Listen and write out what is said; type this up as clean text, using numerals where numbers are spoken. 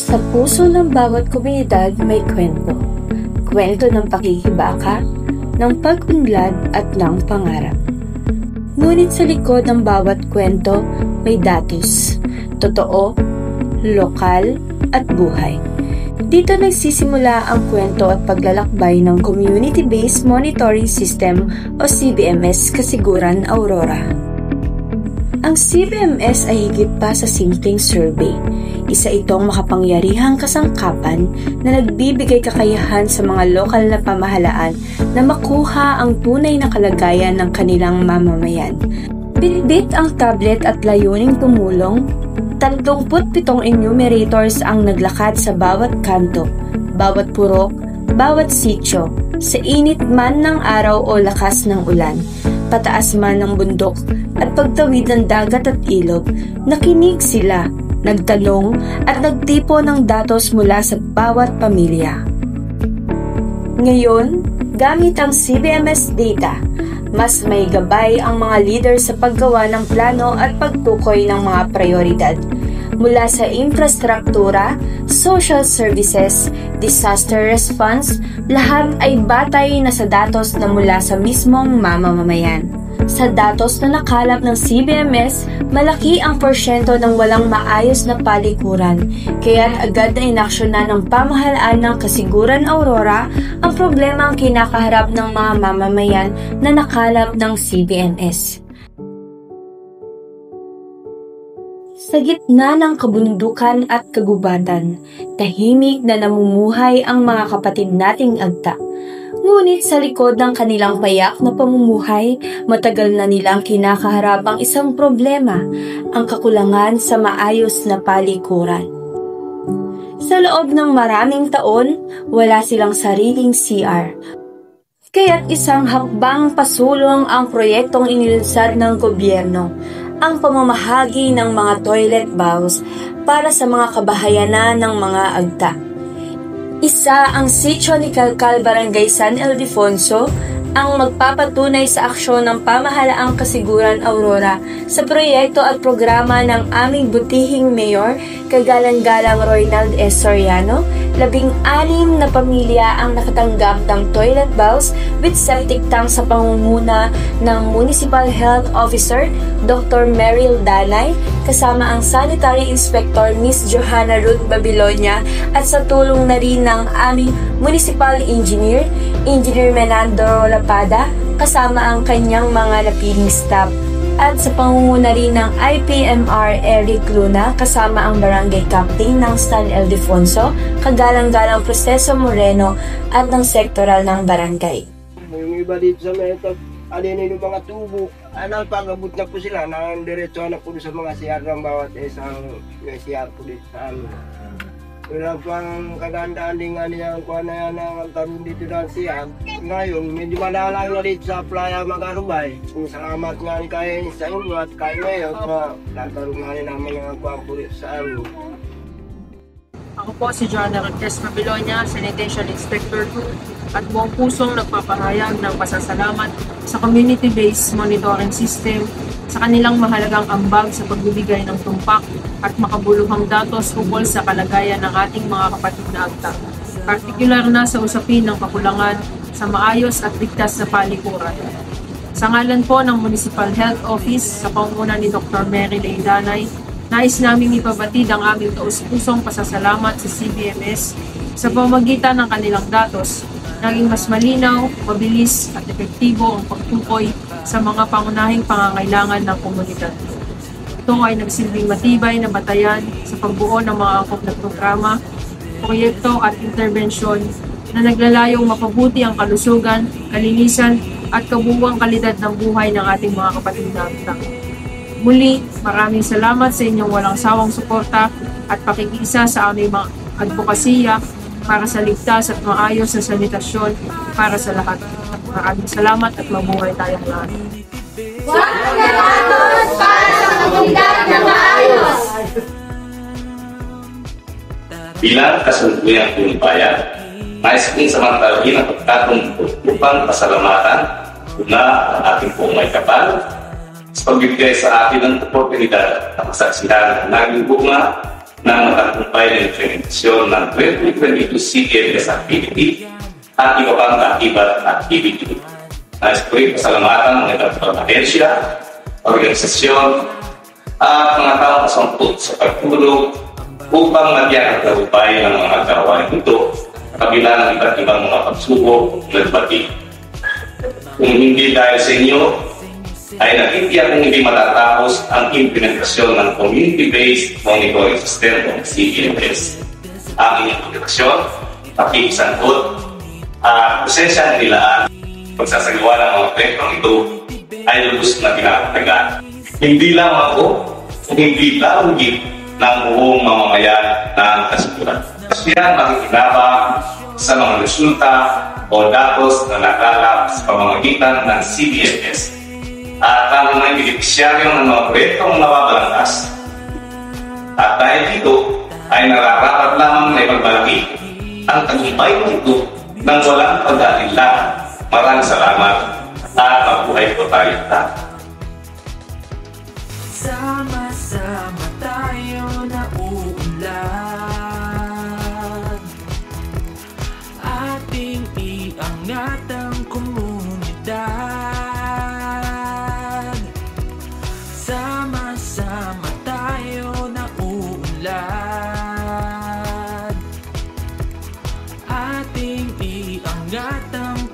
Sa puso ng bawat komunidad may kwento. Kwento ng pakikibaka, ng pag-unlad at ng pangarap. Ngunit sa likod ng bawat kwento may datos, totoo, lokal at buhay. Dito nagsisimula ang kwento at paglalakbay ng Community-Based Monitoring System o CBMS Kasiguran Aurora. Ang CBMS ay higit pa sa simpleng survey. Isa itong makapangyarihang kasangkapan na nagbibigay kakayahan sa mga lokal na pamahalaan na makuha ang tunay na kalagayan ng kanilang mamamayan. Bitbit ang tablet at layuning tumulong. 37 enumerators ang naglakad sa bawat kanto, bawat purok, bawat sityo, sa init man ng araw o lakas ng ulan, pataas man ng bundok at pagtawid ng dagat at ilog. Nakinig sila, nagtanong at nagtipo ng datos mula sa bawat pamilya. Ngayon, gamit ang CBMS data, mas may gabay ang mga leader sa paggawa ng plano at pagtukoy ng mga prioridad. Mula sa infrastruktura, social services, disaster response, lahat ay batay na sa datos na mula sa mismong mamamayan. Sa datos na nakalap ng CBMS, malaki ang porsyento ng walang maayos na palikuran, kaya't agad na inaksyonan ng pamahalaan ng Kasiguran Aurora ang problema ang kinakaharap ng mga mamamayan na nakalap ng CBMS. Sa gitna ng kabundukan at kagubatan, tahimik na namumuhay ang mga kapatid nating agta. Ngunit sa likod ng kanilang payak na pamumuhay, matagal na nilang kinakaharap ang isang problema, ang kakulangan sa maayos na palikuran. Sa loob ng maraming taon, wala silang sariling CR. Kaya't isang hakbang pasulong ang proyektong inilunsad ng gobyerno, ang pamamahagi ng mga toilet bowls para sa mga kabahayanan ng mga agta. Isa ang Sitio ni Calcal, Barangay San Ildefonso, ang magpapatunay sa aksyon ng pamahalaang Kasiguran Aurora sa proyekto at programa ng aming butihing mayor, kagalang-galang Roynald S. Soriano. 16 na pamilya ang nakatanggap ng toilet bowls with septic tank sa pangunguna ng Municipal Health Officer Dr. Meryl Danay, kasama ang Sanitary Inspector Ms. Johanna Ruth Babilonia at sa tulong na rin ng aming Municipal Engineer, Engineer Menandro Lapada, kasama ang kanyang mga napiling staff. At sa pangunguna rin ng IPMR Eric Luna, kasama ang Barangay Captain ng San Ildefonso, kagalang-galang Proseso Moreno at ng sektoral ng barangay. Yung iba dito sa Meto, alin yung mga tubo, pag-abot na po sila, diretso na po sa mga CR ng bawat isang CR po dito sa amin. Wala pang kadandaan din nga niya kung ano yan ang tarun dito ng CR. Ngayon, medyo madalang na dito sa playa Magarubay. Salamat nga ni kayo sa inyo at kayo ngayon, tatarong nga rin naman ang kwampo dito sa amin. Ako po si Johanna Ruth Babilonia, Sanitation Inspector 2, at buong pusong nagpapahayag ng pasasalamat sa Community-Based Monitoring System sa kanilang mahalagang ambag sa pagbibigay ng tumpak at makabuluhang datos ukol sa kalagayan ng ating mga kapatid na agta, partikular na sa usapin ng kakulangan sa maayos at ligtas na palikuran. Sa ngalan po ng Municipal Health Office, sa pangunguna ni Dr. Mary Danay, nais naming ipabatid ang aming taus-pusong pasasalamat sa CBMS sa pamamagitan ng kanilang datos. Naging mas malinaw, mabilis at epektibo ang pagtukoy sa mga pangunahing pangangailangan ng komunidad. Ito ay nagsilbing matibay na batayan sa pagbuo ng mga angkop na programa, proyekto at interbensyon na naglalayong mapabuti ang kalusugan, kalinisan at kabuuang kalidad ng buhay ng ating mga kapatid na agta. Muli, maraming salamat sa inyong walang sawang suporta at pakikiisa sa aming mga advokasya para sa ligtas at maayos na sanitasyon para sa lahat. Maraming salamat at mabuhay tayong lahat. Datos para sa komunidad na maayos! Bilang kasalukuyang tulumbayan, nais kong samantalin ang pagkatungkol upang pasalamatan una ang ating pong may kapal sa pagbibigay sa atin ng oportunidad na masaksihan ng naging bunga ng matagumpay na implementasyon ng 2022 CDFS activity at iba pang kaakibat activity. Nais ko rin pasalamatan ng iba't ibang ahensya, organisasyon, at mga taong kasangkot sa pagtulong upang magyan ang tagumpay ng mga gawain ito sa kabila ng iba't ibang mga pagsubok at bati. Kung hindi dahil sa inyo, ay nakitiyak kung hindi matatapos ang implementasyon ng Community-Based Monitoring System o CBMS. Ang inyong komunikasyon, pakikisangkot, at presensya ng nilaan pagsasagawa ng mga proyektong ito ay lubos na pinapatagaan. Hindi lang ako o hindi lalugit ng buong mamamayan ng kasiguran. Kasi yan makikinabang sa mga resulta o datos na nakalap sa pamamagitan ng CBMS at ang mga benepisyaryo ng mga proyektong nababalangkas. At dahil dito ay nararapat lamang na ipagbalaki ang tagumpay nito nang walang pag-aalinlangan. Maraming salamat at mabuhay po tayo lahat. Sama-sama tayo na uunlad, ating iangat ang komunidad. Sama-sama tayo na uunlad, ating iangat ang